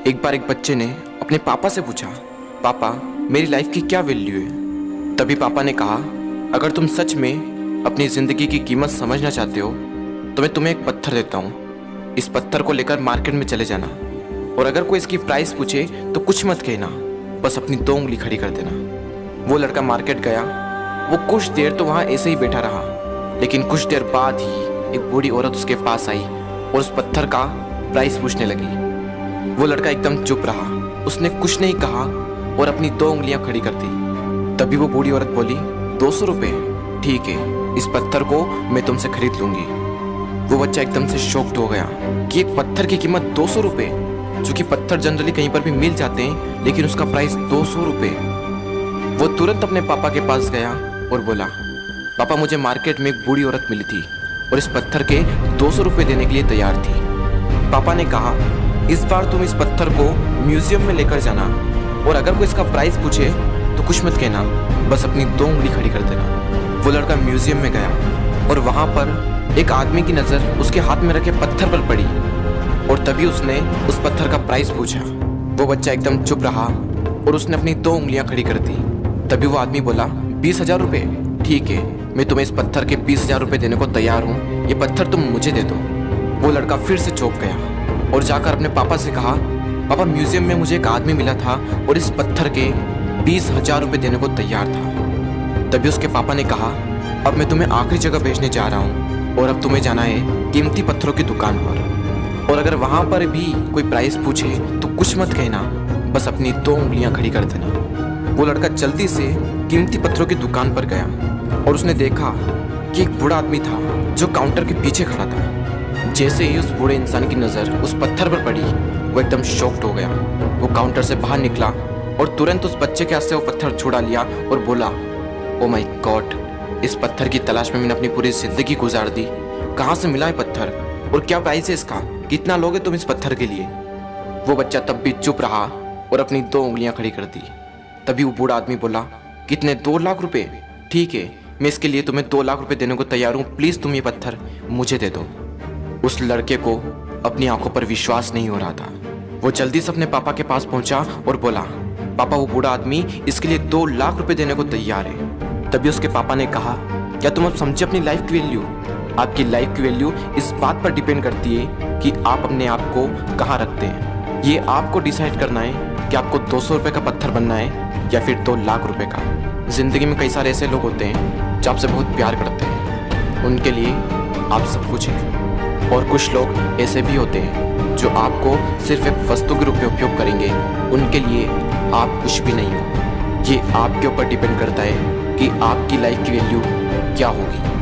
एक बार एक बच्चे ने अपने पापा से पूछा, पापा मेरी लाइफ की क्या वैल्यू है। तभी पापा ने कहा, अगर तुम सच में अपनी ज़िंदगी की कीमत समझना चाहते हो तो मैं तुम्हें एक पत्थर देता हूँ। इस पत्थर को लेकर मार्केट में चले जाना और अगर कोई इसकी प्राइस पूछे तो कुछ मत कहना, बस अपनी 2 उंगली खड़ी कर देना। वो लड़का मार्केट गया। वो कुछ देर तो वहाँ ऐसे ही बैठा रहा, लेकिन कुछ देर बाद ही एक बूढ़ी औरत उसके पास आई और उस पत्थर का प्राइस पूछने लगी। वो लड़का एकदम चुप रहा, उसने कुछ नहीं कहा और अपनी 2 उंगलियां खड़ी कर दी। तभी वो बूढ़ी औरत बोली, 200 रुपये, ठीक है, इस पत्थर को मैं तुमसे खरीद लूंगी। वो बच्चा एकदम से शॉक्ड हो गया कि एक पत्थर की कीमत 200 रुपये, जो कि पत्थर जनरली कहीं पर भी मिल जाते हैं, लेकिन उसका प्राइस 200 रुपये। वो तुरंत अपने पापा के पास गया और बोला, पापा मुझे मार्केट में एक बूढ़ी औरत मिली थी और इस पत्थर के 200 रुपये देने के लिए तैयार थी। पापा ने कहा, इस बार तुम इस पत्थर को म्यूजियम में लेकर जाना और अगर कोई इसका प्राइस पूछे तो कुछ मत कहना, बस अपनी 2 उंगली खड़ी कर देना। वो लड़का म्यूजियम में गया और वहाँ पर एक आदमी की नज़र उसके हाथ में रखे पत्थर पर पड़ी और तभी उसने उस पत्थर का प्राइस पूछा। वो बच्चा एकदम चुप रहा और उसने अपनी 2 उंगलियां खड़ी कर दी। तभी वो आदमी बोला, 20,000 रुपये, ठीक है, मैं तुम्हें इस पत्थर के 20,000 रुपये देने को तैयार हूँ, ये पत्थर तुम मुझे दे दो। वो लड़का फिर से चौंक गया और जाकर अपने पापा से कहा, पापा म्यूजियम में मुझे एक आदमी मिला था और इस पत्थर के 20,000 रुपये देने को तैयार था। तभी उसके पापा ने कहा, अब मैं तुम्हें आखिरी जगह भेजने जा रहा हूँ और अब तुम्हें जाना है कीमती पत्थरों की दुकान पर और अगर वहाँ पर भी कोई प्राइस पूछे तो कुछ मत कहना, बस अपनी 2 उंगलियां खड़ी कर देना। वो लड़का जल्दी से कीमती पत्थरों की दुकान पर गया और उसने देखा कि एक बूढ़ा आदमी था जो काउंटर के पीछे खड़ा था। जैसे ही उस बूढ़े इंसान की नज़र उस पत्थर पर पड़ी, वो एकदम शॉक्ड हो गया। वो काउंटर से बाहर निकला और तुरंत उस बच्चे के हाथ से वो पत्थर छुड़ा लिया और बोला, ओ माय गॉड, इस पत्थर की तलाश में मैंने अपनी पूरी जिंदगी गुजार दी। कहाँ से मिला है पत्थर और क्या प्राइस है इसका, कितना लोगे तुम इस पत्थर के लिए। वो बच्चा तब भी चुप रहा और अपनी 2 उंगलियां खड़ी कर दी। तभी वो बूढ़ा आदमी बोला, कितने, 2 लाख रुपये, ठीक है, मैं इसके लिए तुम्हें 2 लाख रुपये देने को तैयार हूँ, प्लीज़ तुम ये पत्थर मुझे दे दो। उस लड़के को अपनी आंखों पर विश्वास नहीं हो रहा था। वो जल्दी से अपने पापा के पास पहुंचा और बोला, पापा वो बूढ़ा आदमी इसके लिए 2 लाख रुपए देने को तैयार है। तभी उसके पापा ने कहा, क्या तुम अब समझे अपनी लाइफ की वैल्यू? आपकी लाइफ की वैल्यू इस बात पर डिपेंड करती है कि आप अपने आप को कहाँ रखते हैं। ये आपको डिसाइड करना है कि आपको 200 रुपये का पत्थर बनना है या फिर 2 लाख रुपए का। जिंदगी में कई सारे ऐसे लोग होते हैं जो आपसे बहुत प्यार करते हैं, उनके लिए आप सब कुछ हैं, और कुछ लोग ऐसे भी होते हैं जो आपको सिर्फ एक वस्तु के रूप में उपयोग करेंगे, उनके लिए आप कुछ भी नहीं हो। ये आपके ऊपर डिपेंड करता है कि आपकी लाइफ की वैल्यू क्या होगी।